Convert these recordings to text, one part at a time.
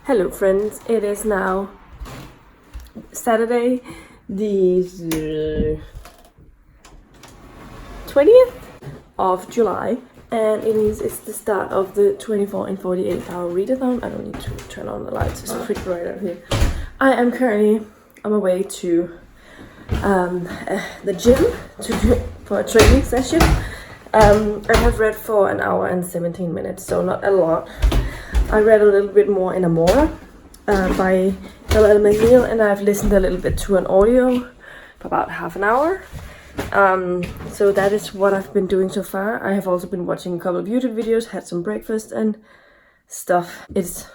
Hello friends, it is now Saturday the 20th of July and it's the start of the 24 and 48 hour readathon. I don't need to turn on the lights, it's pretty bright out here. I am currently on my way to the gym for a training session. I have read for an hour and 17 minutes, so not a lot. I read a little bit more in Amora by L.L. McNeill, and I've listened a little bit to an audio for about half an hour. So that is what I've been doing so far. I have also been watching a couple of YouTube videos, had some breakfast and stuff. It's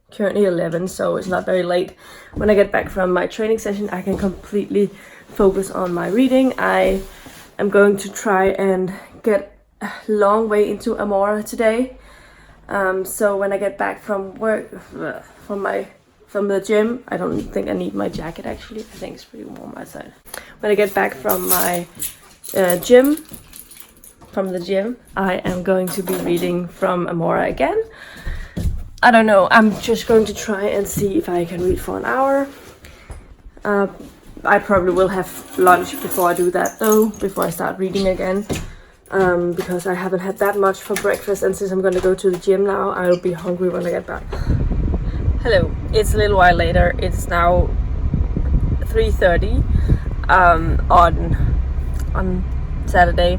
currently 11, so it's not very late. When I get back from my training session, I can completely focus on my reading. I am going to try and get a long way into Amora today. So when I get back from work, from the gym, I don't think I need my jacket actually. I think it's pretty warm outside. When I get back from my gym, I am going to be reading from Amora again. I don't know. I'm just going to try and see if I can read for an hour. I probably will have lunch before I do that though, before I start reading again. Because I haven't had that much for breakfast, and since I'm going to go to the gym now, I'll be hungry when I get back. Hello, it's a little while later. It's now 3:30 on Saturday.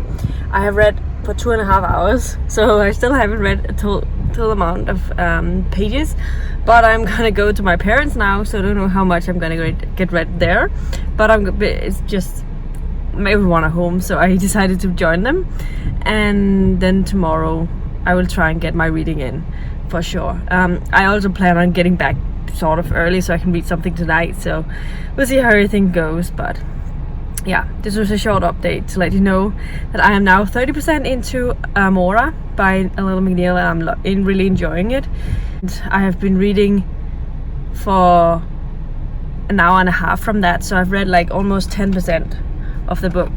I have read for 2.5 hours, so I still haven't read a total amount of pages, but I'm gonna go to my parents now, so I don't know how much I'm gonna get read there, but it's just everyone at home, so I decided to join them, and then tomorrow I will try and get my reading in for sure. I also plan on getting back sort of early so I can read something tonight, so we'll see how everything goes. But yeah, this was a short update to let you know that I am now 30% into Amora by L.L. McNeill, and I'm really enjoying it. And I have been reading for an hour and a half from that, so I've read like almost 10% of the book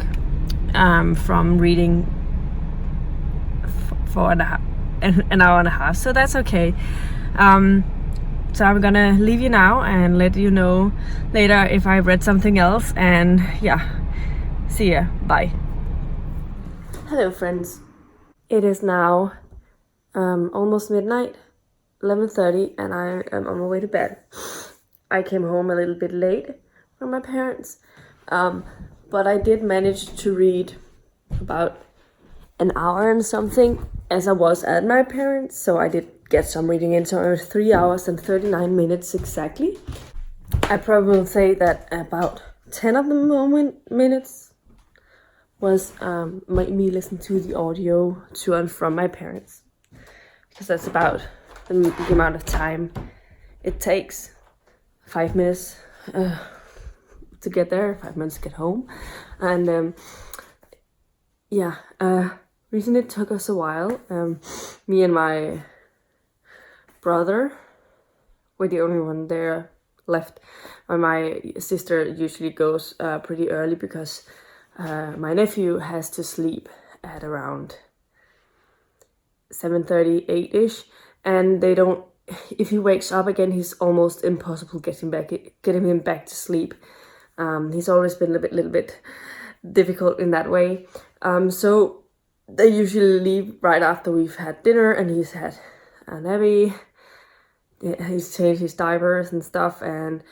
from reading for an hour and a half, so that's okay. So I'm gonna leave you now and let you know later if I read something else, and yeah, see ya, bye. Hello friends, it is now almost midnight, 11:30, and I am on my way to bed. I came home a little bit late from my parents, but I did manage to read about an hour and something as I was at my parents', so I did get some reading in, so it was 3 hours and 39 minutes exactly. I probably will say that about 10 of the minutes was me listening to the audio to and from my parents, because that's about the amount of time it takes. 5 minutes to get there, 5 minutes to get home, and reason it took us a while. Me and my brother were the only one there left. My sister usually goes pretty early because my nephew has to sleep at around 7:30, 8-ish, and they don't. If he wakes up again, he's almost impossible getting him back to sleep. He's always been a little bit difficult in that way. So they usually leave right after we've had dinner, and he's had a nappy. He's changed his diapers and stuff, and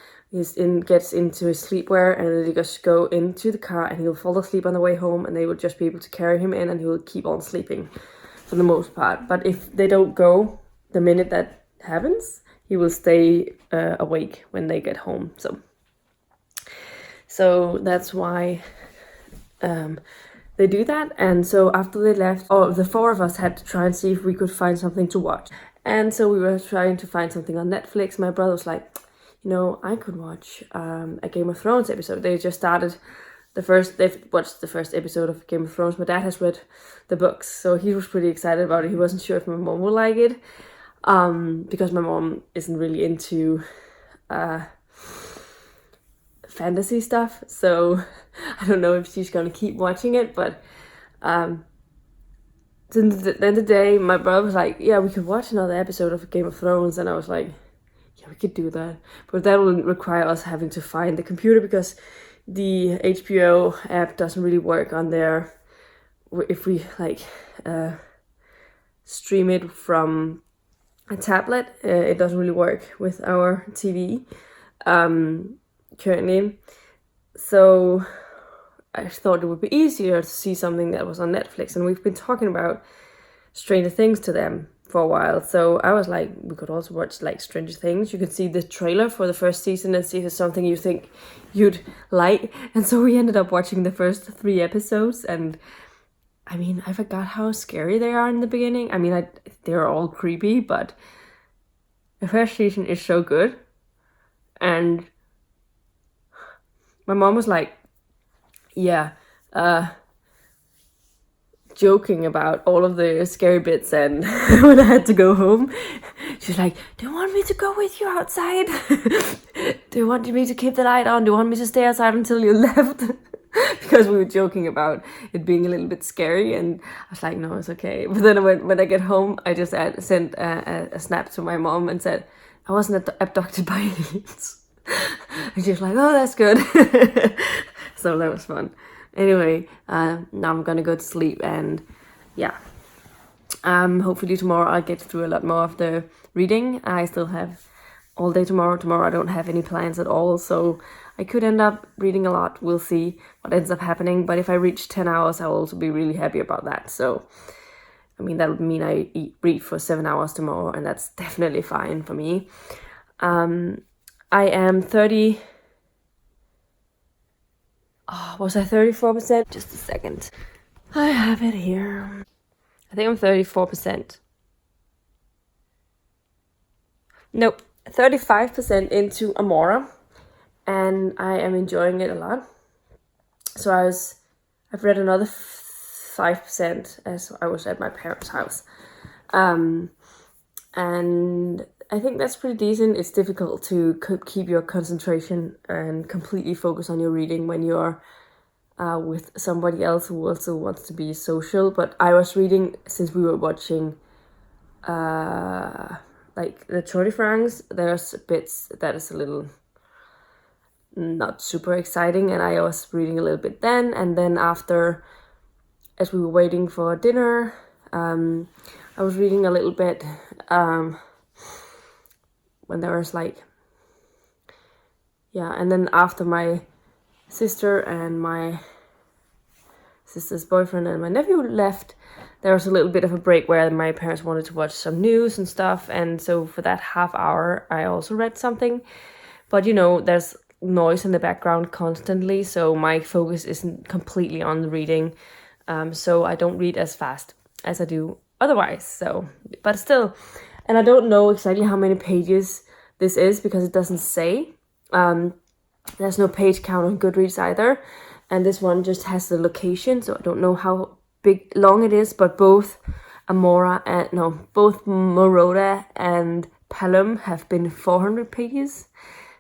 gets into his sleepwear, and then they just go into the car, and he'll fall asleep on the way home, and they will just be able to carry him in, and he will keep on sleeping for the most part. But if they don't go the minute that happens, he will stay awake when they get home. So that's why they do that. And so after they left, the four of us had to try and see if we could find something to watch. And so we were trying to find something on Netflix. My brother was like, I could watch a Game of Thrones episode. They just started they've watched the first episode of Game of Thrones. My dad has read the books, so he was pretty excited about it. He wasn't sure if my mom would like it, because my mom isn't really into fantasy stuff, so I don't know if she's gonna keep watching it. But then the day my brother was like, yeah, we could watch another episode of Game of Thrones, and I was like, yeah, we could do that. But that will require us having to find the computer, because the HBO app doesn't really work on there. If we like stream it from a tablet, it doesn't really work with our TV currently. So I thought it would be easier to see something that was on Netflix, and we've been talking about Stranger Things to them for a while. So I was like, we could also watch like Stranger Things. You could see the trailer for the first season and see if it's something you think you'd like. And so we ended up watching the first 3 episodes, and I mean, I forgot how scary they are in the beginning. I mean, they're all creepy, but the first season is so good. And my mom was like, yeah, joking about all of the scary bits, and when I had to go home, she's like, do you want me to go with you outside? Do you want me to keep the light on? Do you want me to stay outside until you left? Because we were joking about it being a little bit scary, and I was like, no, it's okay. But then when I get home, I just sent a snap to my mom and said, I wasn't abducted by aliens. And she was like, oh, that's good. So that was fun. Anyway, now I'm gonna go to sleep, and yeah. Hopefully tomorrow I'll get through a lot more of the reading. I still have all day tomorrow. Tomorrow I don't have any plans at all, so I could end up reading a lot. We'll see what ends up happening. But if I reach 10 hours, I'll also be really happy about that. So, I mean, that would mean I read for 7 hours tomorrow, and that's definitely fine for me. I am 30... Oh, was I 34%? Just a second. I have it here. I think I'm 34%. Nope, 35% into Amora, and I am enjoying it a lot. So I've read another 5% as I was at my parents' house. And I think that's pretty decent. It's difficult to keep your concentration and completely focus on your reading when you're with somebody else who also wants to be social. But I was reading, since we were watching like the Tour de France, there's bits that is a little not super exciting, and I was reading a little bit then. And then after, as we were waiting for dinner, I was reading a little bit when there was like, yeah, and then after my sister and my sister's boyfriend and my nephew left, there was a little bit of a break where my parents wanted to watch some news and stuff, and so for that half hour I also read something. But you know, there's noise in the background constantly, so my focus isn't completely on the reading, so I don't read as fast as I do otherwise. So, but still, and I don't know exactly how many pages this is because it doesn't say. There's no page count on Goodreads either, and this one just has the location, so I don't know how long it is. But both both Moroda and Pelham have been 400 pages,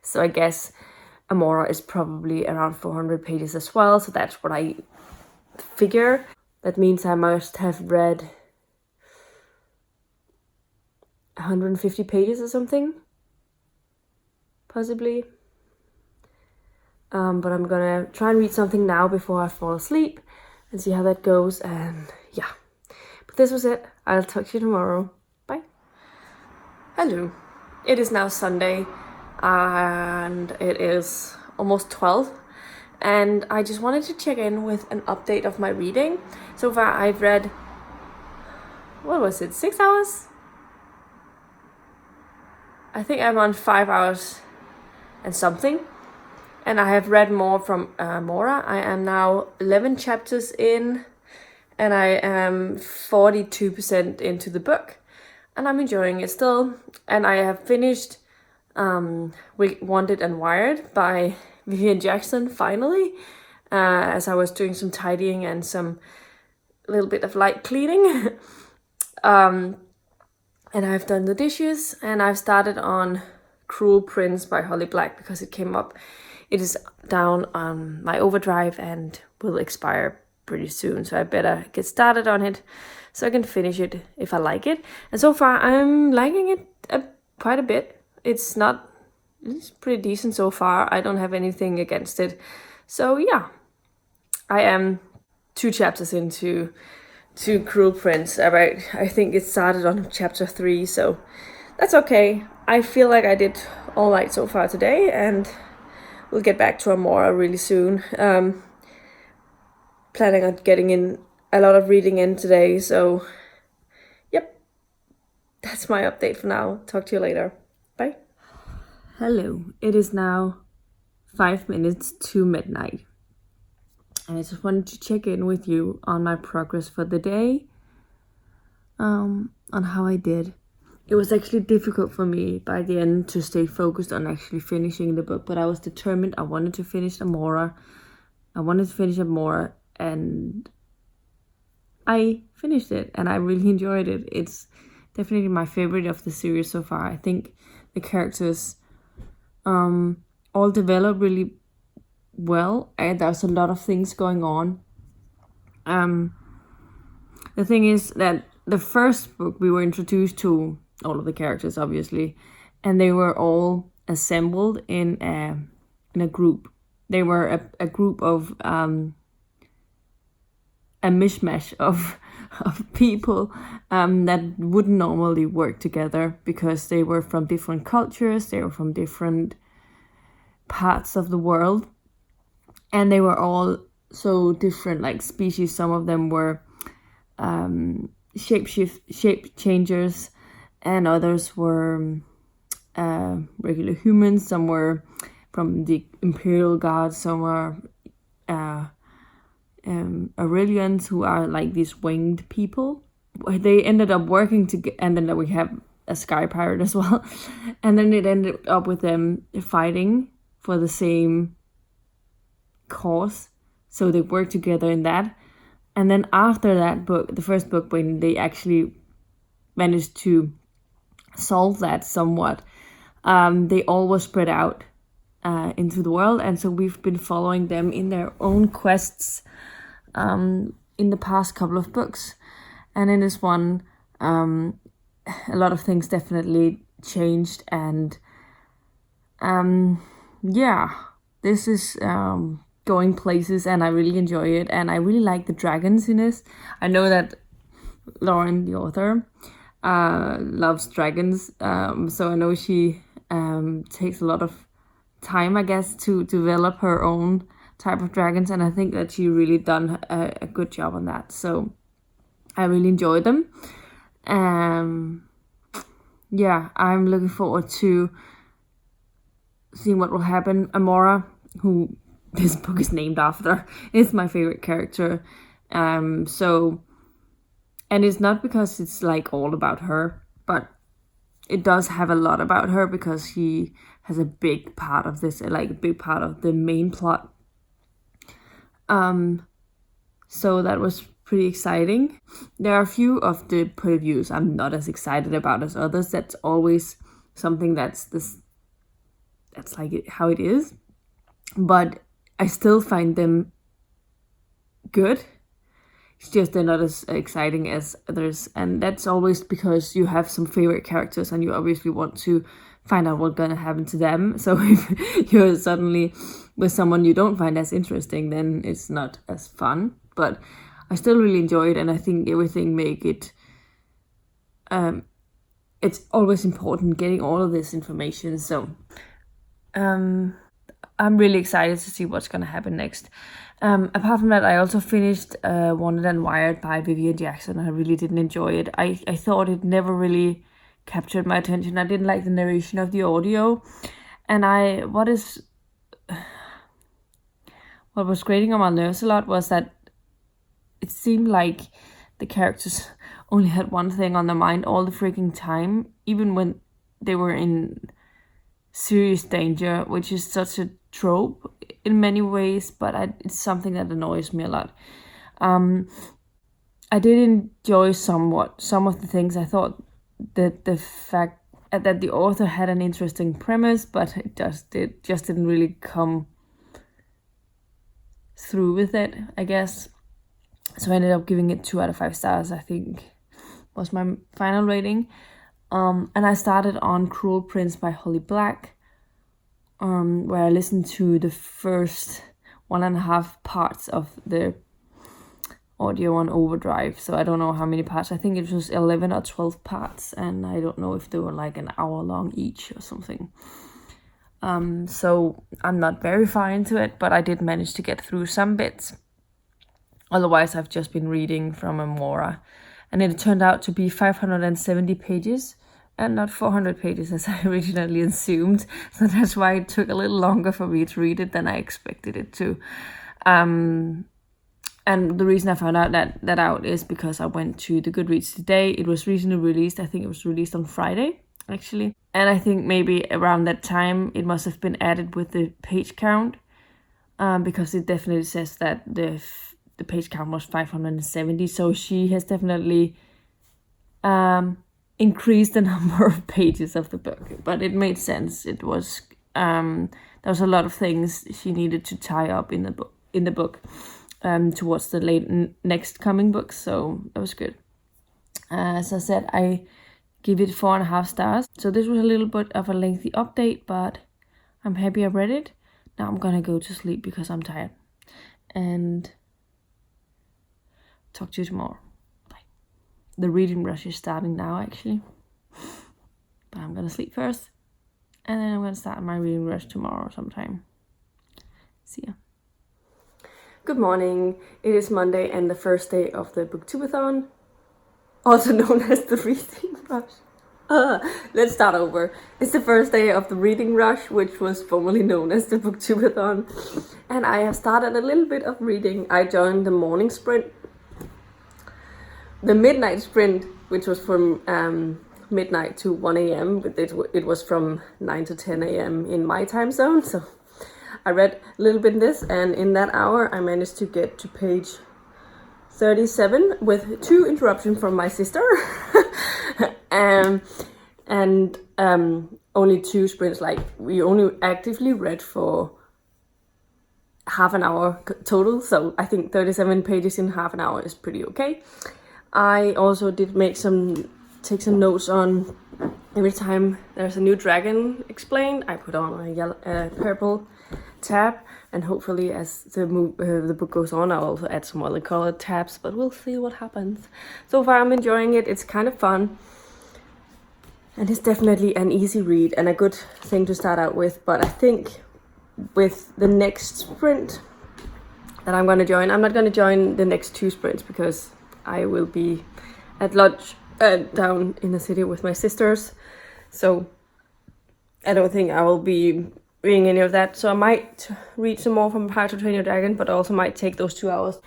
so I guess Amora is probably around 400 pages as well. So that's what I figure. That means I must have read 150 pages or something, possibly. But I'm gonna try and read something now before I fall asleep and see how that goes. And yeah, but this was it. I'll talk to you tomorrow. Bye. Hello. It is now Sunday, and it is almost 12. And I just wanted to check in with an update of my reading. So far I've read, what was it, 6 hours? I think I'm on 5 hours and something. And I have read more from Mora. I am now 11 chapters in, and I am 42% into the book. And I'm enjoying it still. And I have finished Wanted and Wired by Vivian Jackson finally, as I was doing some tidying and some little bit of light cleaning. And I've done the dishes, and I've started on Cruel Prince by Holly Black because it came up. It is down on my overdrive and will expire pretty soon, so I better get started on it so I can finish it if I like it. And so far I'm liking it quite a bit. it's pretty decent so far. I don't have anything against it. So yeah, I am 2 chapters into Cruel Prince. I think it started on chapter 3, so that's okay. I feel like I did all right so far today, and we'll get back to Amora really soon. Planning on getting in a lot of reading in today, so yep, that's my update for now. Talk to you later. Bye. Hello, it is now 5 minutes to midnight. And I just wanted to check in with you on my progress for the day, on how I did. It was actually difficult for me by the end to stay focused on actually finishing the book, but I was determined. I wanted to finish Amora. And I finished it, and I really enjoyed it. It's definitely my favorite of the series so far. I think the characters all develop really well, and there's a lot of things going on. The thing is that the first book we were introduced to all of the characters, obviously, and they were all assembled in a group. They were a group of a mishmash of people that wouldn't normally work together because they were from different cultures, they were from different parts of the world, and they were all so different, like species. Some of them were shape changers, and others were regular humans. Some were from the Imperial Guard, some were Aurelians, who are like these winged people. They ended up working together, and then we have a sky pirate as well. And then it ended up with them fighting for the same cause, so they worked together in that. And then after that book, the first book, when they actually managed to solve that somewhat, they all were spread out into the world, and so we've been following them in their own quests in the past couple of books. And in this one, a lot of things definitely changed, and this is going places, and I really enjoy it, and I really like the dragons in this. I know that Lauren, the author, loves dragons, so I know she takes a lot of time, I guess, to develop her own type of dragons, and I think that she really done a good job on that, so I really enjoy them. I'm looking forward to seeing what will happen. Amora, who this book is named after, is my favorite character, and it's not because it's like all about her, but it does have a lot about her because she has a big part of this, like a big part of the main plot. So that was pretty exciting. There are a few of the point of views I'm not as excited about as others. That's always something that's like how it is. But I still find them good. It's just they're not as exciting as others, and that's always because you have some favorite characters and you obviously want to find out what's gonna happen to them. So if you're suddenly with someone you don't find as interesting, then it's not as fun. But I still really enjoy it, and I think everything make it it's always important getting all of this information. So I'm really excited to see what's gonna happen next. Apart from that, I also finished Wanted and Wired by Vivian Jackson. I really didn't enjoy it. I thought it never really captured my attention. I didn't like the narration of the audio, and what was grating on my nerves a lot was that it seemed like the characters only had one thing on their mind all the freaking time, even when they were in serious danger, which is such a trope in many ways, but it's something that annoys me a lot. I did enjoy some of the things. I thought that the fact that the author had an interesting premise, but it just didn't really come through with it, I guess. So I ended up giving it 2 out of 5 stars, I think was my final rating. And I started on Cruel Prince by Holly Black, where I listened to the first 1.5 parts of the audio on overdrive. So I don't know how many parts. I think it was 11 or 12 parts, and I don't know if they were like an hour long each or something. So I'm not very far into it, but I did manage to get through some bits. Otherwise, I've just been reading from Amora, and it turned out to be 570 pages and not 400 pages as I originally assumed. So that's why it took a little longer for me to read it than I expected it to. And the reason I found out that out is because I went to the Goodreads today. It was recently released. I think it was released on Friday, actually. And I think maybe around that time, it must have been added with the page count, because it definitely says that the page count was 570. So she has definitely increased the number of pages of the book. But it made sense. It was there was a lot of things she needed to tie up in the book. Towards the next coming books, so that was good. As I said, I give it 4.5 stars. So this was a little bit of a lengthy update, but I'm happy I read it. Now I'm gonna go to sleep because I'm tired. And talk to you tomorrow. Bye. The reading rush is starting now, actually. But I'm gonna sleep first. And then I'm gonna start my reading rush tomorrow sometime. See ya. Good morning. It is Monday and the first day of the Booktubeathon, also known as the reading rush. Let's start over. It's the first day of the reading rush, which was formerly known as the Booktubeathon, and I have started a little bit of reading. I joined the morning sprint, the midnight sprint, which was from midnight to 1 a.m. But it was from 9 to 10 a.m. in my time zone, so I read a little bit in this, and in that hour I managed to get to page 37 with 2 interruptions from my sister. and only 2 sprints. Like, we only actively read for half an hour total, so I think 37 pages in half an hour is pretty okay. I also did take some notes on every time there's a new dragon explained. I put on a purple tab, and hopefully as the book goes on I'll also add some other colored tabs, but we'll see what happens. So far I'm enjoying it. It's kind of fun, and it's definitely an easy read and a good thing to start out with. But I think with the next sprint that I'm going to join, I'm not going to join the next 2 sprints because I will be at lunch down in the city with my sisters, so I don't think I will be reading any of that. So I might read some more from How to Train Your Dragon, but also might take those 2 hours.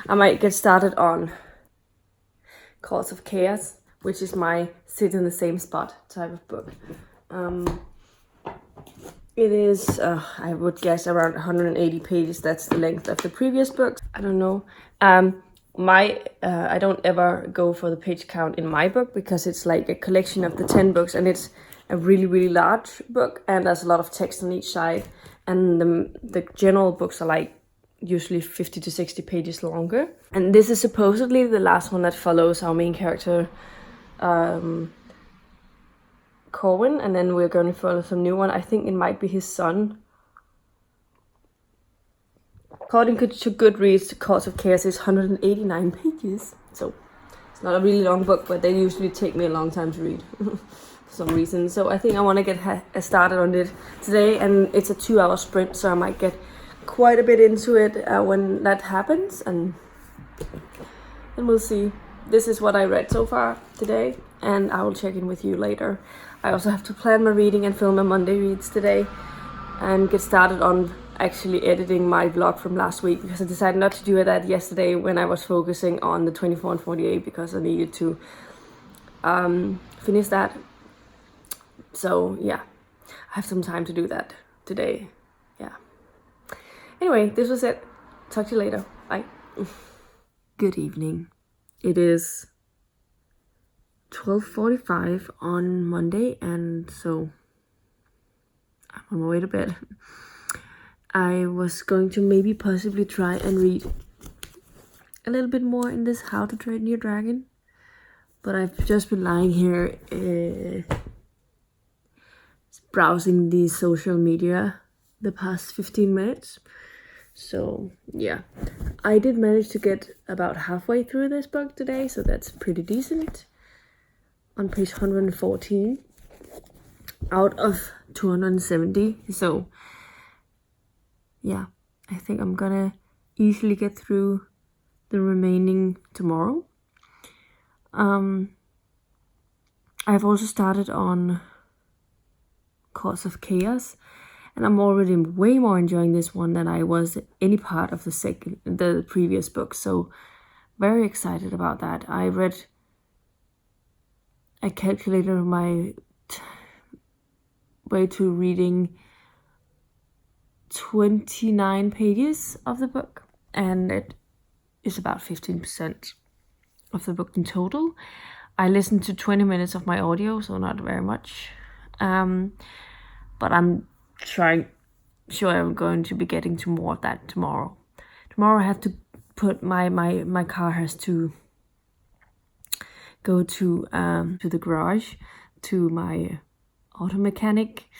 I might get started on Course of Chaos, which is my sit in the same spot type of book. It is, I would guess, around 180 pages. That's the length of the previous books. I don't know. I don't ever go for the page count in my book because it's like a collection of the 10 books, and it's a really, really large book, and there's a lot of text on each side, and the general books are like usually 50 to 60 pages longer. And this is supposedly the last one that follows our main character, Corwin, and then we're going to follow some new one. I think it might be his son. According to Goodreads, Course of Chaos is 189 pages, so it's not a really long book, but they usually take me a long time to read for some reason. So I think I want to get started on it today, and it's a 2-hour sprint, so I might get quite a bit into it when that happens, and we'll see. This is what I read so far today, and I will check in with you later. I also have to plan my reading and film my Monday reads today, and get started on actually editing my vlog from last week, because I decided not to do that yesterday when I was focusing on the 24 and 48 because I needed to finish that. So yeah, I have some time to do that today. Yeah. Anyway, this was it. Talk to you later. Bye. Good evening. It is 12:45 on Monday, and so I'm on my way to bed. I was going to maybe possibly try and read a little bit more in this How to Train Your Dragon, But I've just been lying here browsing the social media the past 15 minutes. So yeah, I did manage to get about halfway through this book today, so that's pretty decent. On page 114 out of 270. So yeah, I think I'm gonna easily get through the remaining tomorrow. I've also started on Course of Chaos, and I'm already way more enjoying this one than I was any part of the previous book. So very excited about that. I calculated my way to reading 29 pages of the book, and it is about 15% of the book in total. I listened to 20 minutes of my audio, so not very much. But I'm going to be getting to more of that tomorrow. Tomorrow I have to put my car has to go to the garage, to my auto mechanic.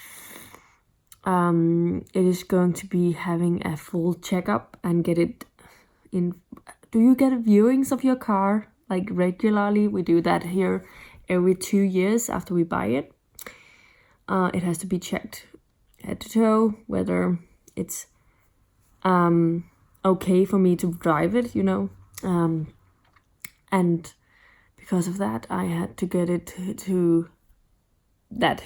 It is going to be having a full checkup and get it in. Do you get viewings of your car like regularly? We do that here every 2 years after we buy it. It has to be checked head to toe whether it's okay for me to drive it, you know. And because of that, I had to get it to that.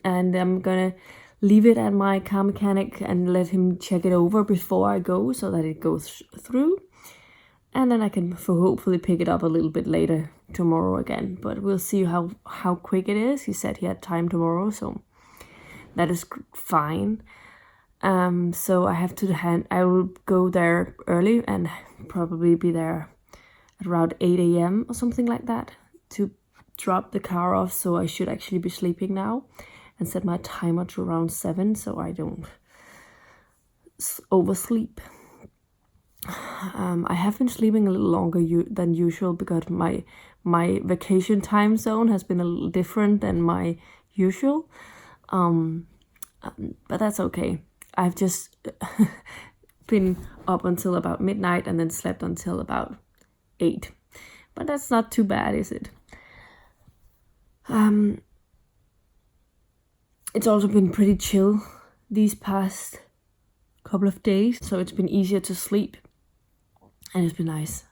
And I'm gonna leave it at my car mechanic and let him check it over before I go, so that it goes through. And then I can hopefully pick it up a little bit later tomorrow again. But we'll see how quick it is. He said he had time tomorrow, so that is fine. So I have to I will go there early and probably be there at around 8 a.m. or something like that to drop the car off. So I should actually be sleeping now and set my timer to around 7 so I don't oversleep. I have been sleeping a little longer than usual because my vacation time zone has been a little different than my usual. But that's okay. I've just been up until about midnight and then slept until about 8. But that's not too bad, is it? It's also been pretty chill these past couple of days, so it's been easier to sleep. And it's been nice.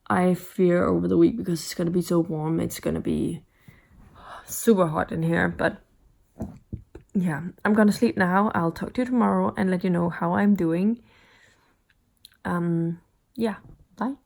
I fear over the week because it's going to be so warm. It's going to be super hot in here. But yeah, I'm going to sleep now. I'll talk to you tomorrow and let you know how I'm doing. Yeah, bye.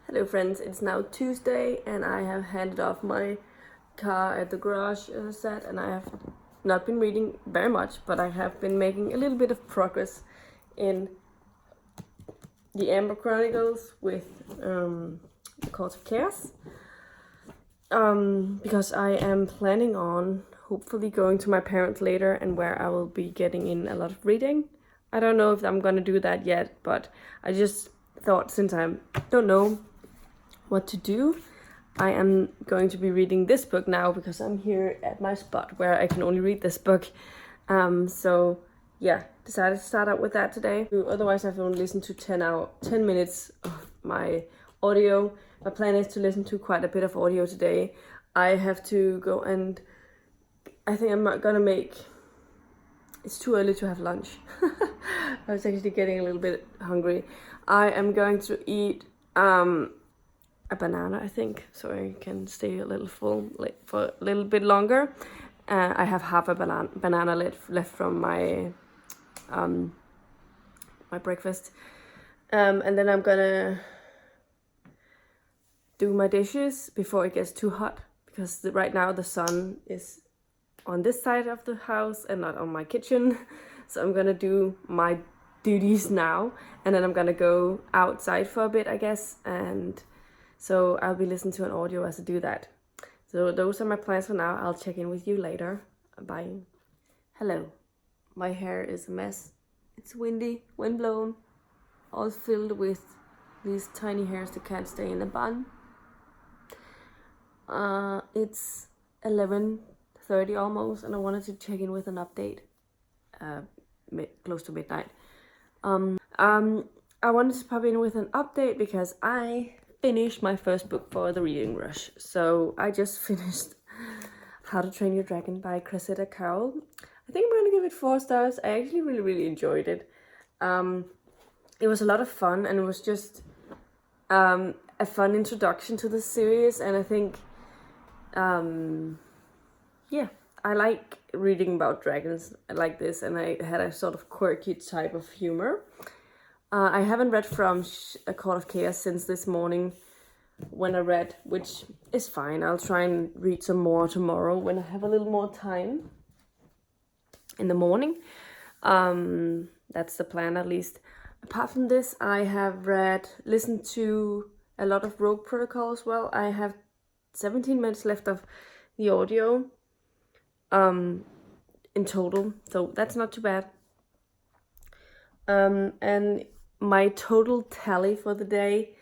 Hello friends, it's now Tuesday and I have handed off my car at the garage, as I said, and I have not been reading very much, but I have been making a little bit of progress in the Amber Chronicles with the Course of Chaos, because I am planning on hopefully going to my parents later and where I will be getting in a lot of reading. I don't know if I'm gonna do that yet, but I just thought, since I don't know what to do, I am going to be reading this book now because I'm here at my spot where I can only read this book. So yeah, decided to start out with that today. Otherwise I've only listened to 10 minutes of my audio. My plan is to listen to quite a bit of audio today. I have to go and I think I'm not gonna make it's too early to have lunch. I was actually getting a little bit hungry. I am going to eat a banana, I think, so I can stay a little full for a little bit longer. I have half a banana left from my my breakfast, and then I'm gonna do my dishes before it gets too hot, because right now the sun is on this side of the house and not on my kitchen. So I'm gonna do my duties now, and then I'm gonna go outside for a bit, I guess, and so I'll be listening to an audio as I do that. So those are my plans for now. I'll check in with you later. Bye. Hello. My hair is a mess. It's windy, windblown, all filled with these tiny hairs that can't stay in a bun. It's 11:30 almost, and I wanted to check in with an update. Close to midnight. I wanted to pop in with an update because I finished my first book for the reading rush. So I just finished How to Train Your Dragon by Cressida Cowell. I think I'm gonna give it 4 stars. I actually really enjoyed it. It was a lot of fun, and it was just a fun introduction to the series, and I think yeah, I like reading about dragons like this, and I had a sort of quirky type of humor. I haven't read from A Court of Chaos since this morning when I read, which is fine. I'll try and read some more tomorrow when I have a little more time in the morning. That's the plan, at least. Apart from this, I have listened to a lot of Rogue Protocol as well. I have 17 minutes left of the audio in total, so that's not too bad. And my total tally for the day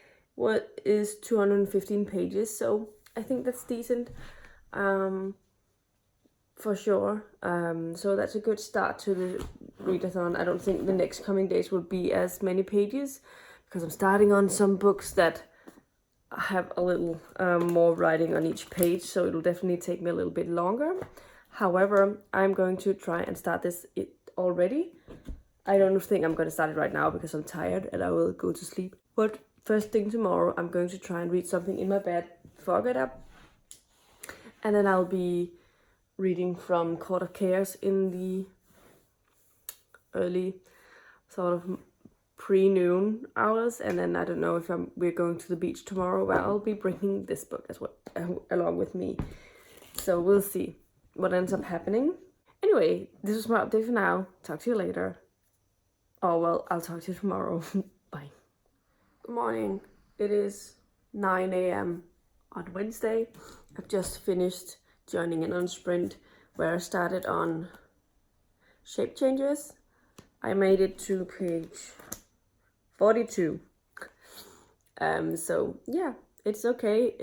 is 215 pages, so I think that's decent, for sure. So that's a good start to the readathon. I don't think the next coming days will be as many pages, because I'm starting on some books that have a little more writing on each page, so it'll definitely take me a little bit longer. However, I'm going to try and start this already. I don't think I'm going to start it right now because I'm tired and I will go to sleep. But first thing tomorrow, I'm going to try and read something in my bed before I get up. And then I'll be reading from Court of Chaos in the early sort of pre-noon hours. And then I don't know if we're going to the beach tomorrow, where I'll be bringing this book as well along with me. So we'll see what ends up happening. Anyway, this was my update for now. Talk to you later. Oh, well, I'll talk to you tomorrow. Bye. Good morning. It is 9 a.m. on Wednesday. I've just finished joining in on Sprint, where I started on shape changes. I made it to page 42. So yeah, it's okay.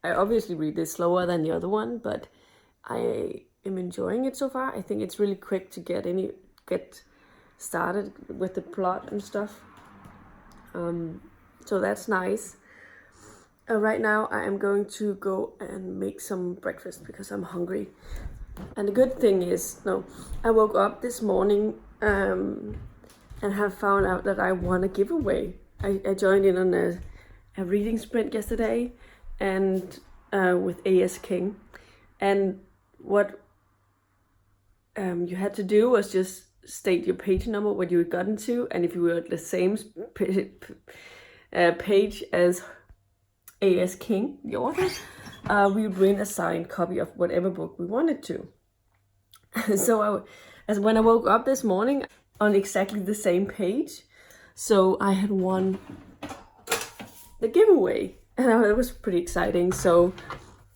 I obviously read this slower than the other one, but I am enjoying it so far. I think it's really quick to get started with the plot and stuff. So that's nice. Right now I am going to go and make some breakfast because I'm hungry. And the good thing is, I woke up this morning and have found out that I won a giveaway. I joined in on a reading sprint yesterday, and with A.S. King, and what you had to do was just state your page number, what you had gotten to, and if you were at the same page as A.S. King, the author, we would win a signed copy of whatever book we wanted to. So when I woke up this morning, on exactly the same page, so I had won the giveaway, and it was pretty exciting. So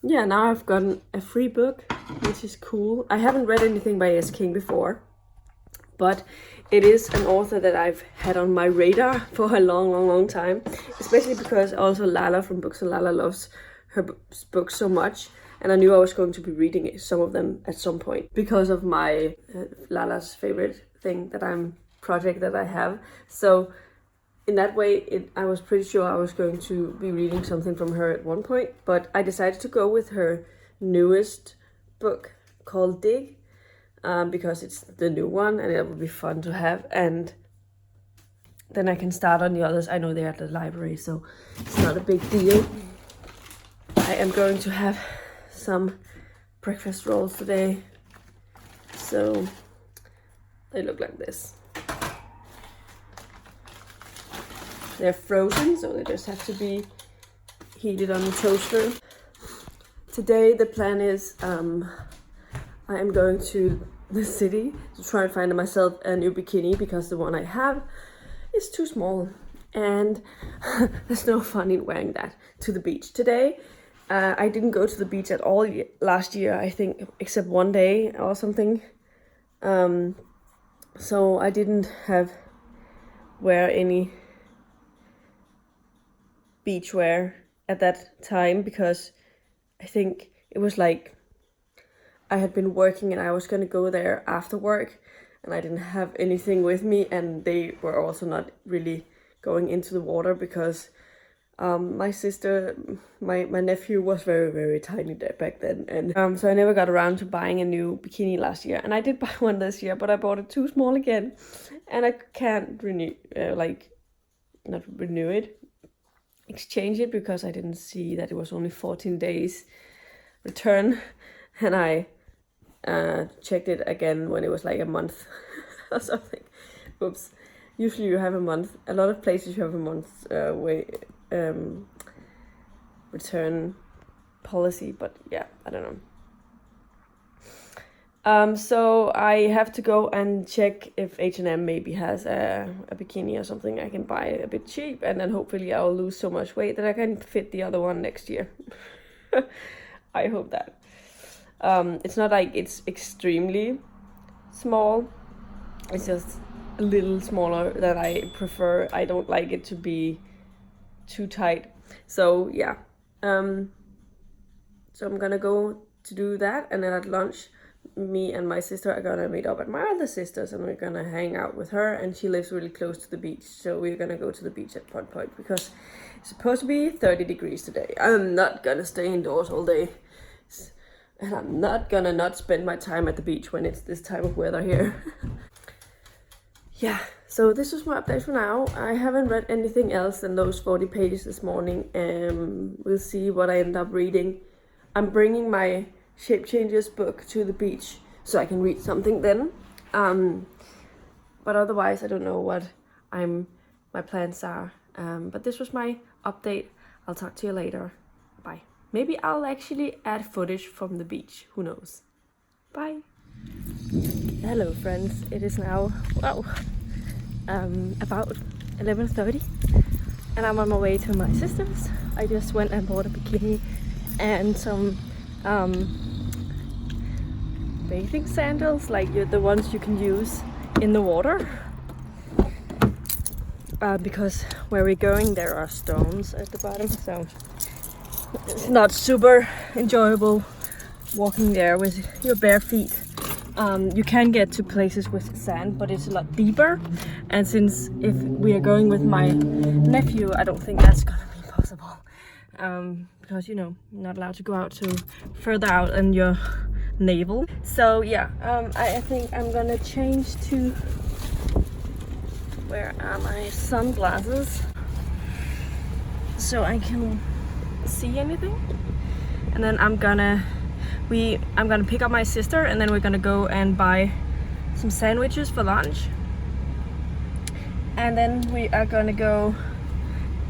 yeah, now I've gotten a free book, which is cool. I haven't read anything by A.S. King before, but it is an author that I've had on my radar for a long time, especially because also Lala from Books and Lala loves her books so much, and I knew I was going to be reading some of them at some point because of my Lala's favorite thing project that I have. So in that way, I was pretty sure I was going to be reading something from her at one point, but I decided to go with her newest book called Dig. because it's the new one and it will be fun to have, and then I can start on the others. I know they're at the library, so it's not a big deal. I am going to have some breakfast rolls today, so they look like this. They're frozen, so they just have to be heated on the toaster. Today the plan is I am going to the city to try and find myself a new bikini, because the one I have is too small and there's no fun in wearing that to the beach. Today I didn't go to the beach at all last year, I think, except one day or something. So I didn't wear any beach wear at that time, because I think it was like I had been working and I was gonna go there after work, and I didn't have anything with me, and they were also not really going into the water because my sister, my nephew was very, very tiny back then, and so I never got around to buying a new bikini last year, and I did buy one this year, but I bought it too small again, and I can't exchange it, because I didn't see that it was only 14 days return, and I checked it again when it was like a month or something. Oops. Usually you have a month. A lot of places you have a month return policy, but yeah, I don't know. So I have to go and check if H&M maybe has a bikini or something I can buy a bit cheap, and then hopefully I'll lose so much weight that I can fit the other one next year. I hope that. It's not like it's extremely small, it's just a little smaller than I prefer. I don't like it to be too tight, so yeah. So I'm gonna go to do that, and then at lunch me and my sister are gonna meet up at my other sister's, and we're gonna hang out with her, and she lives really close to the beach, so we're gonna go to the beach at one point, because it's supposed to be 30 degrees today. I'm not gonna stay indoors all day, and I'm not gonna not spend my time at the beach when it's this type of weather here. Yeah, so this was my update for now. I haven't read anything else than those 40 pages this morning, and we'll see what I end up reading. I'm bringing my Shape Changes book to the beach so I can read something then. But otherwise I don't know what my plans are. But this was my update. I'll talk to you later. Bye. Maybe I'll actually add footage from the beach. Who knows? Bye. Hello friends. It is now, about 11:30, and I'm on my way to my sister's. I just went and bought a bikini and some bathing sandals, like the ones you can use in the water. Because where we're going there are stones at the bottom, so it's not super enjoyable walking there with your bare feet. You can get to places with sand, but it's a lot deeper, and since if we are going with my nephew, I don't think that's gonna be possible, because you know, you're not allowed to go out to further out than your navel. So yeah, I think I'm gonna change to, where are my sunglasses, so I can see anything, and then I'm gonna pick up my sister, and then we're gonna go and buy some sandwiches for lunch, and then we are gonna go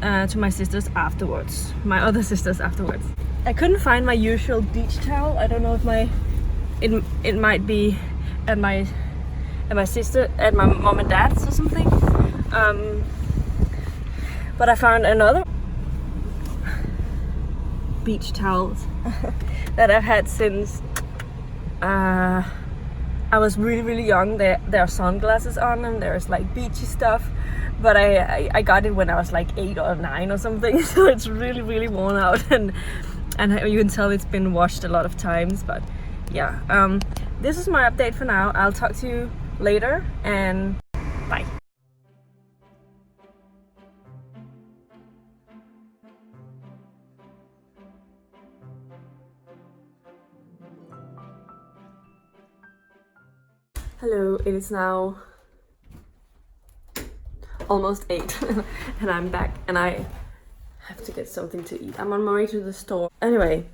to my sister's afterwards, my other sister's afterwards. I couldn't find my usual beach towel. I don't know if it might be at my mom and dad's or something, but I found another beach towels that I've had since I was really, really young. There are sunglasses on them, there's like beachy stuff, but I got it when I was like 8 or 9 or something, so it's really, really worn out, and you can tell it's been washed a lot of times. But yeah, this is my update for now. I'll talk to you later, and bye. Hello, it is now almost 8 and I'm back and I have to get something to eat. I'm on my way to the store. Anyway,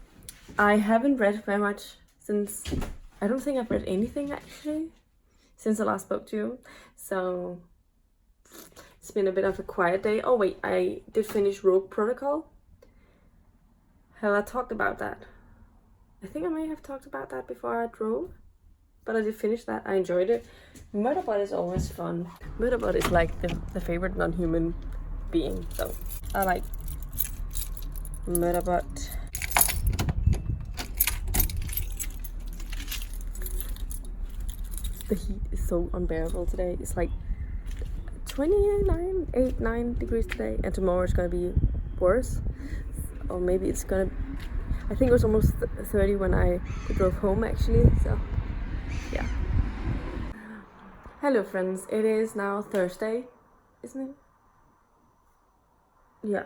I haven't read very much since, I don't think I've read anything actually since I last spoke to you. So it's been a bit of a quiet day. Oh wait, I did finish Rogue Protocol. Have I talked about that? I think I may have talked about that before I drove. But I did finish that. I enjoyed it. Murderbot is always fun. Murderbot is like the favorite non-human being. So I like Murderbot. The heat is so unbearable today. It's like 9 degrees today. And tomorrow it's gonna be worse. Or maybe it's gonna... I think it was almost 30 when I drove home actually. So yeah. Hello friends, it is now Thursday, isn't it? Yeah.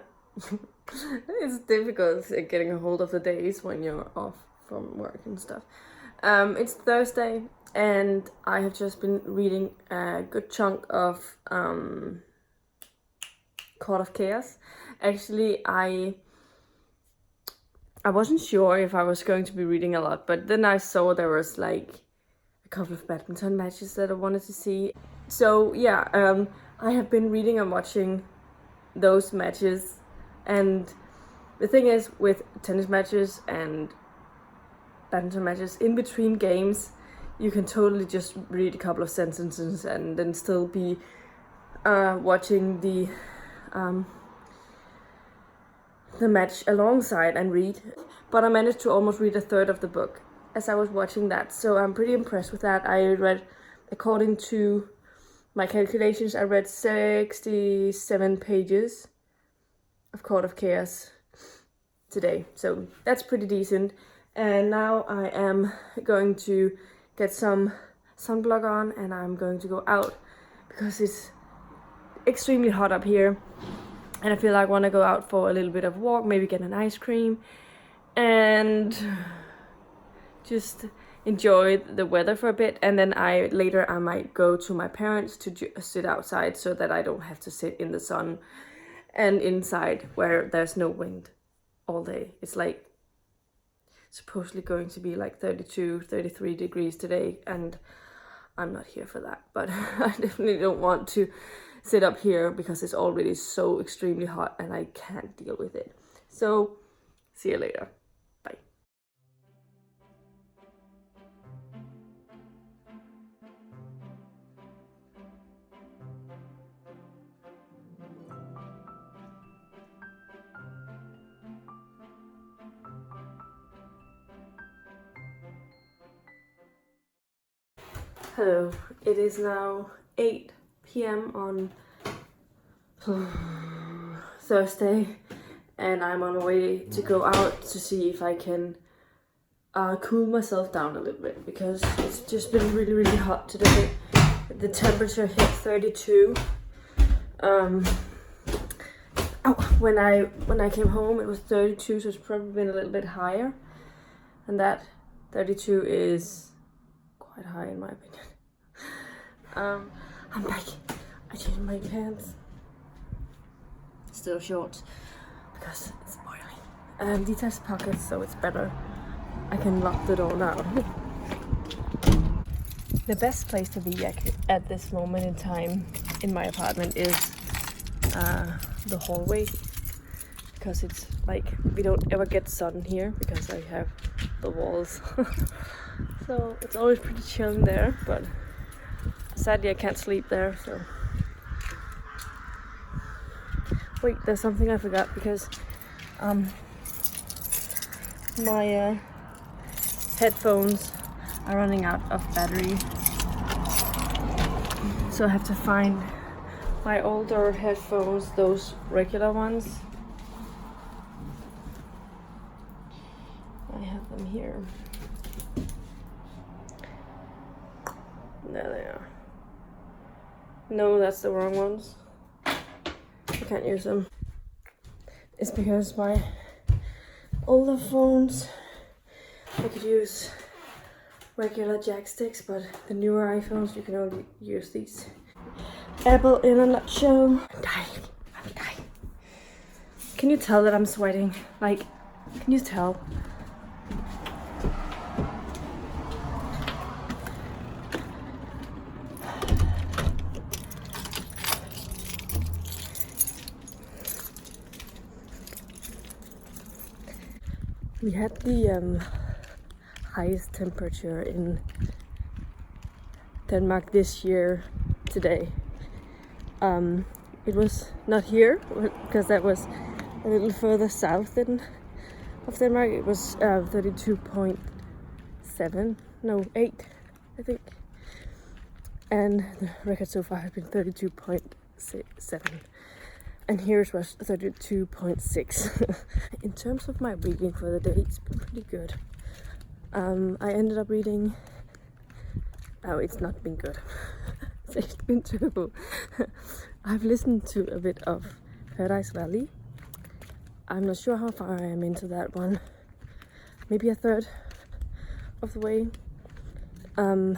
It's difficult getting a hold of the days when you're off from work and stuff. It's Thursday and I have just been reading a good chunk of Court of Chaos. Actually, I wasn't sure if I was going to be reading a lot, but then I saw there was like a couple of badminton matches that I wanted to see. So yeah, I have been reading and watching those matches, and the thing is with tennis matches and badminton matches, in between games you can totally just read a couple of sentences and then still be watching the match alongside and read. But I managed to almost read a third of the book as I was watching that, so I'm pretty impressed with that. I read, according to my calculations, I read 67 pages of Court of Chaos today, so that's pretty decent. And now I am going to get some sunblock on and I'm going to go out because it's extremely hot up here. And I feel like I want to go out for a little bit of walk, maybe get an ice cream and just enjoy the weather for a bit. And then later I might go to my parents to sit outside so that I don't have to sit in the sun and inside where there's no wind all day. It's like supposedly going to be like 32, 33 degrees today and I'm not here for that. But I definitely don't want to sit up here because it's already so extremely hot and I can't deal with it. So see you later. Bye. Hello, it is now 8 p.m. on Thursday and I'm on my way to go out to see if I can cool myself down a little bit because it's just been really hot today. The temperature hit 32. When I came home it was 32, so it's probably been a little bit higher, and that 32 is quite high in my opinion. I'm back. I changed my pants. Still shorts because it's boiling. Detached pockets, so it's better. I can lock the door now. The best place to be at this moment in time in my apartment is the hallway, because it's like we don't ever get sun here because I have the walls. So it's always pretty chill in there, but sadly I can't sleep there. So wait, there's something I forgot because my headphones are running out of battery, so I have to find my older headphones, those regular ones. I have them here. There they are. No, that's the wrong ones. I can't use them. It's because my older phones I could use regular jack sticks, but the newer iPhones you can only use these. Apple in a nutshell. I'm dying. Can you tell that I'm sweating? Like, can you tell? We had the highest temperature in Denmark this year today. It was not here because that was a little further south of Denmark. It was 32.7, no 8, I think. And the record so far has been 32.7. And here it was 32.6. In terms of my reading for the day, it's been pretty good. I ended up reading... Oh, it's not been good. It's been terrible. I've listened to a bit of Paradise Valley. I'm not sure how far I am into that one. Maybe a third of the way. I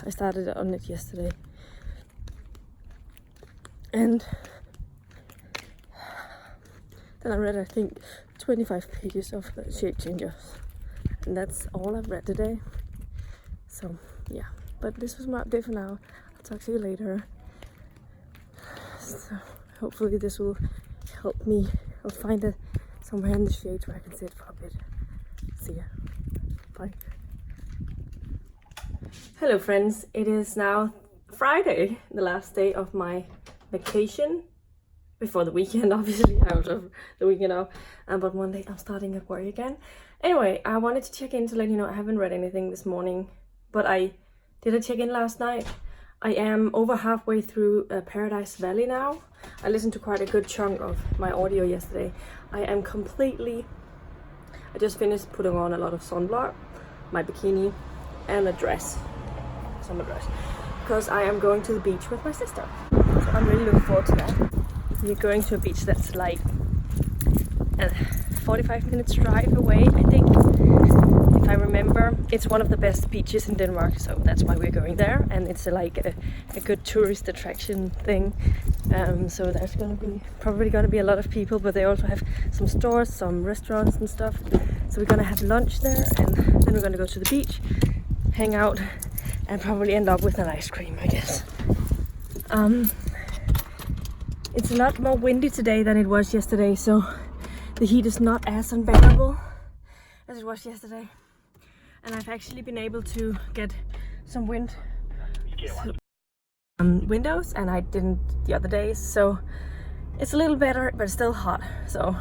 started on it yesterday. And then I read, I think, 25 pages of the Shape Changers. And that's all I've read today. So, yeah. But this was my update for now. I'll talk to you later. So, hopefully this will help me. I'll find somewhere in the shade where I can sit for a bit. See ya. Bye. Hello friends. It is now Friday, the last day of my vacation. Before the weekend, obviously. I was over the weekend off. But Monday I'm starting at work again. Anyway, I wanted to check in to let you know I haven't read anything this morning. But I did a check-in last night. I am over halfway through Paradise Valley now. I listened to quite a good chunk of my audio yesterday. I just finished putting on a lot of sunblock, my bikini, and a dress. Summer dress. Because I am going to the beach with my sister. So I'm really looking forward to that. We're going to a beach that's like a 45 minutes drive away, I think. If I remember, it's one of the best beaches in Denmark, so that's why we're going there. And it's like a good tourist attraction thing. So there's probably gonna be a lot of people, but they also have some stores, some restaurants and stuff. So we're gonna have lunch there, and then we're gonna go to the beach, hang out, and probably end up with an ice cream, I guess. It's a lot more windy today than it was yesterday, so the heat is not as unbearable as it was yesterday. And I've actually been able to get some windows, and I didn't the other days, so it's a little better, but still hot. So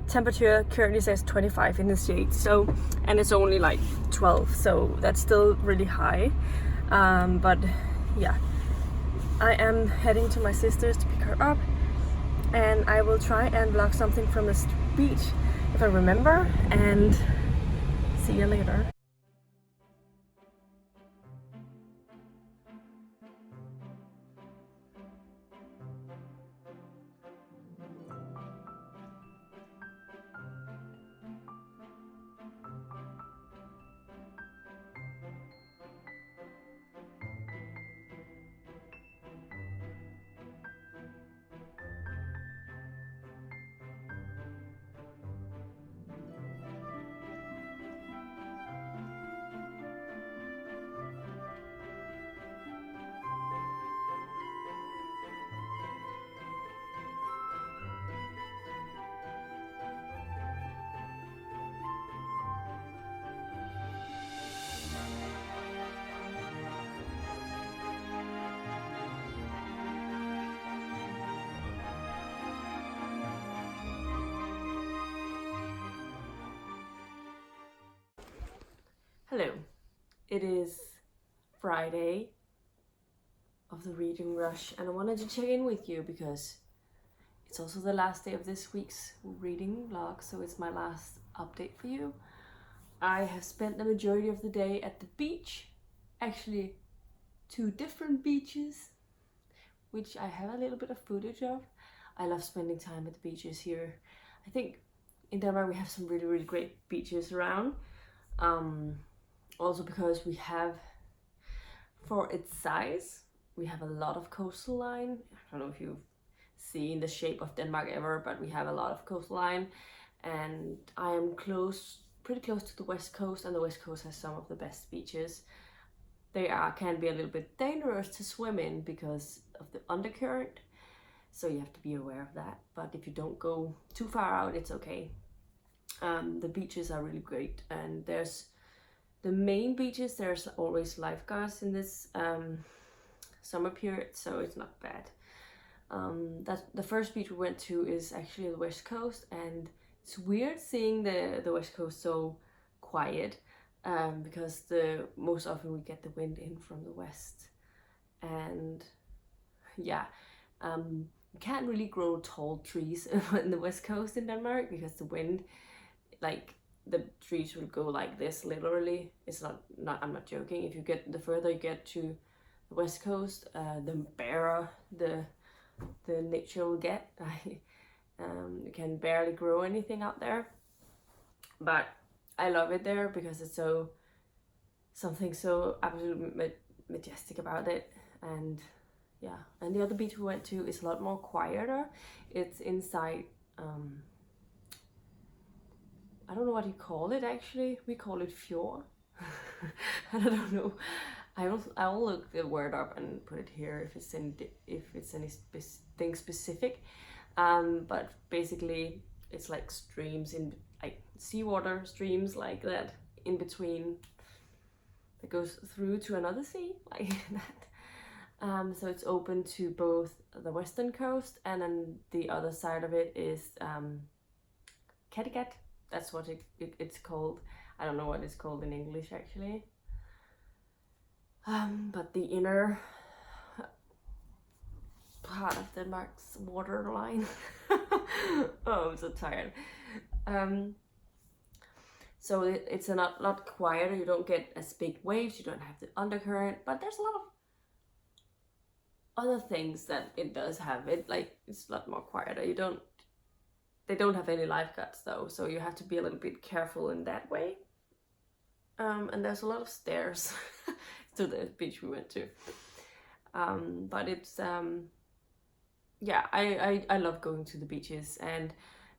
temperature currently says 25 in the shade, so, and it's only like 12, so that's still really high. But yeah, I am heading to my sister's to pick her up, and I will try and vlog something from the beach if I remember, and see you later. Hello, it is Friday of the reading rush, and I wanted to check in with you because it's also the last day of this week's reading vlog, so it's my last update for you. I have spent the majority of the day at the beach, actually 2 different beaches, which I have a little bit of footage of. I love spending time at the beaches here. I think in Denmark we have some really, really great beaches around. Also because we have, for its size, we have a lot of coastline. I don't know if you've seen the shape of Denmark ever, but we have a lot of coastline, and I am pretty close to the west coast, and the west coast has some of the best beaches. They can be a little bit dangerous to swim in because of the undercurrent, so you have to be aware of that. But if you don't go too far out, it's okay. The beaches are really great, and there's the main beaches. There's always lifeguards in this summer period, so it's not bad. That the first beach we went to is actually the west coast, and it's weird seeing the west coast so quiet, because most often we get the wind in from the west, and yeah, you can't really grow tall trees in the west coast in Denmark because the wind, like, the trees will go like this literally. It's not I'm not joking. If you get, the further you get to the west coast, the barer the nature will get. You can barely grow anything out there, but I love it there because it's something so absolutely majestic about it. And yeah, and the other beach we went to is a lot more quieter. It's inside, I don't know what you call it actually. We call it fjord. I don't know. I'll look the word up and put it here if it's anything specific. But basically it's like streams, in like seawater streams like that, in between, that goes through to another sea like that. So it's open to both the western coast, and then the other side of it is Kattegat. That's what it's called. I don't know what it's called in English actually. But the inner part of Denmark's waterline. Oh, I'm so tired. So it's a lot quieter. You don't get as big waves. You don't have the undercurrent. But there's a lot of other things that it does have. It's a lot more quieter. They don't have any lifeguards though, so you have to be a little bit careful in that way. And there's a lot of stairs to the beach we went to. But it's yeah, I love going to the beaches, and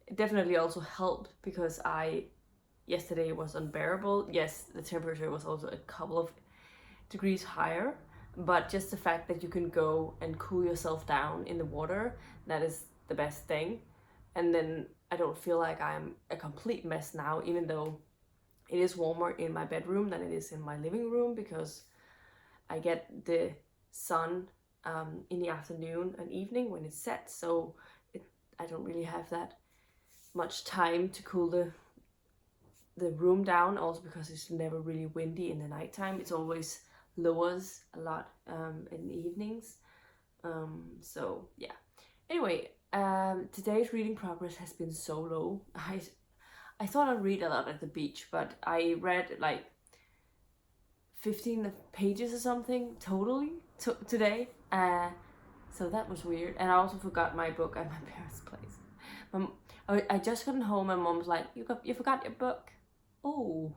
it definitely also helped because yesterday was unbearable. Yes, the temperature was also a couple of degrees higher, but just the fact that you can go and cool yourself down in the water, that is the best thing. And then I don't feel like I'm a complete mess now, even though it is warmer in my bedroom than it is in my living room, because I get the sun in the afternoon and evening when it sets, so I don't really have that much time to cool the room down, also because it's never really windy in the nighttime. It's always lowers a lot in the evenings. So yeah, anyway, today's reading progress has been so low. I thought I'd read a lot at the beach, but I read like 15 pages or something totally today. So that was weird. And I also forgot my book at my parents' place. I just gotten home and Mom was like, you forgot your book. Oh.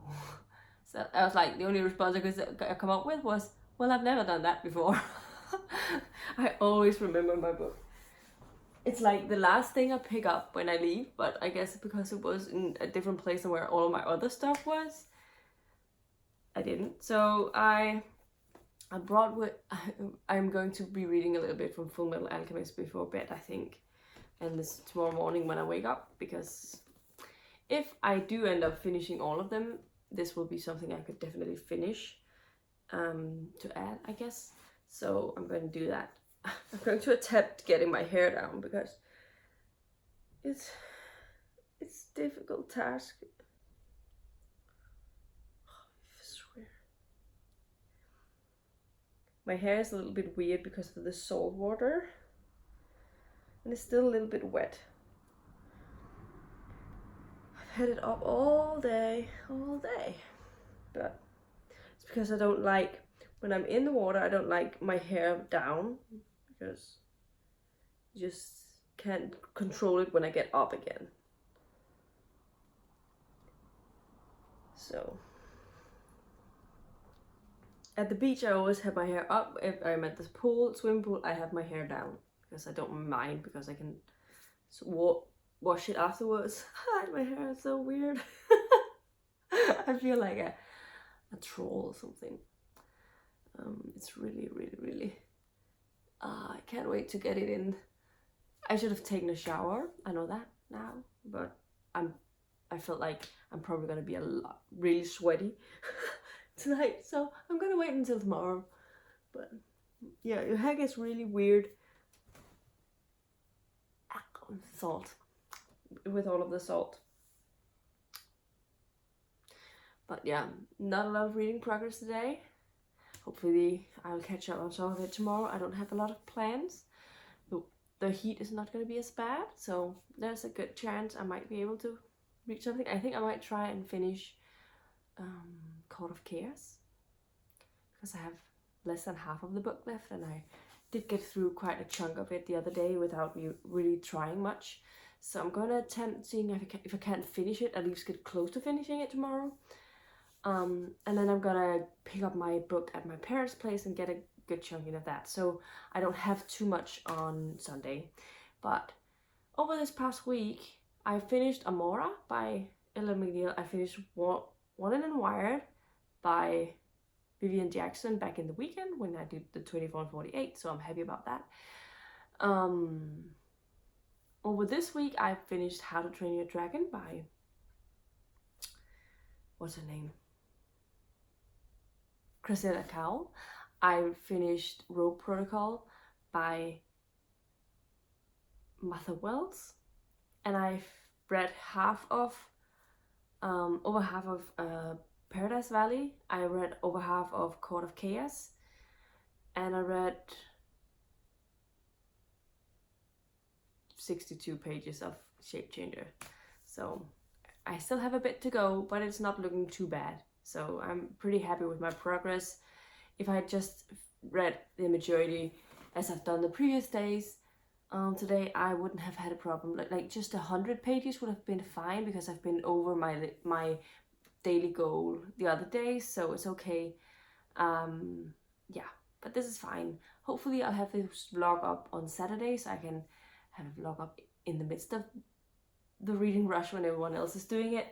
So I was like, the only response I could come up with was, well, I've never done that before. I always remember my book. It's like the last thing I pick up when I leave, but I guess because it was in a different place than where all of my other stuff was, I didn't. So I brought with, I'm going to be reading a little bit from Fullmetal Alchemist before bed, I think, and this tomorrow morning when I wake up, because if I do end up finishing all of them, this will be something I could definitely finish to add, I guess. So I'm going to do that. I'm going to attempt getting my hair down because it's a difficult task. I swear. My hair is a little bit weird because of the salt water, and it's still a little bit wet. I've had it up all day, but it's because I don't like, when I'm in the water, I don't like my hair down, because you just can't control it when I get up again. So At the beach, I always have my hair up. If I'm at the swimming pool, I have my hair down because I don't mind, because I can wash it afterwards. My hair is so weird. I feel like a troll or something. It's really, really, really. I can't wait to get it in. I should have taken a shower. I know that now, but I felt like I'm probably gonna be really sweaty tonight, so I'm gonna wait until tomorrow. But yeah, your hair gets really weird. Salt, with all of the salt. But yeah, not a lot of reading progress today. Hopefully I'll catch up on some of it tomorrow. I don't have a lot of plans. The heat is not going to be as bad, so there's a good chance I might be able to read something. I think I might try and finish Court of Chaos, because I have less than half of the book left, and I did get through quite a chunk of it the other day without me really trying much. So I'm gonna attempt seeing if I can't finish it, at least get close to finishing it tomorrow. And then I'm gonna pick up my book at my parents' place and get a good chunk of that. So I don't have too much on Sunday. But over this past week, I finished Amora by Ella McNeil. I finished Wanted and Wired by Vivian Jackson back in the weekend when I did the 24 and 48, so I'm happy about that. Over this week, I finished How to Train Your Dragon by, what's her name? Cressida Cowell. I finished Rogue Protocol by Martha Wells, and I've read over half of Paradise Valley. I read over half of Court of Chaos, and I read 62 pages of Shape Changer. So I still have a bit to go, but it's not looking too bad. So I'm pretty happy with my progress. If I had just read the majority as I've done the previous days, today I wouldn't have had a problem. Like just 100 pages would have been fine, because I've been over my daily goal the other days, so it's okay. Yeah, but this is fine. Hopefully I'll have this vlog up on Saturday, so I can have a vlog up in the midst of the reading rush when everyone else is doing it.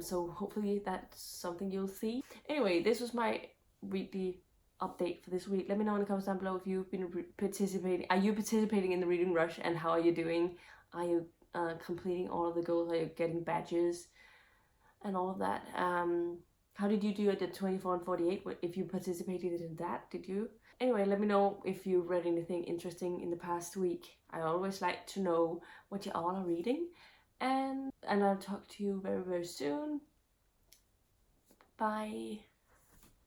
So hopefully that's something you'll see. Anyway, this was my weekly update for this week. Let me know in the comments down below if you've been participating. Are you participating in the reading rush, and how are you doing? Are you completing all of the goals? Are you getting badges and all of that? How did you do at the 24 and 48? If you participated in that, did you? Anyway, let me know if you read anything interesting in the past week. I always like to know what you all are reading. And I'll talk to you very, very soon. Bye.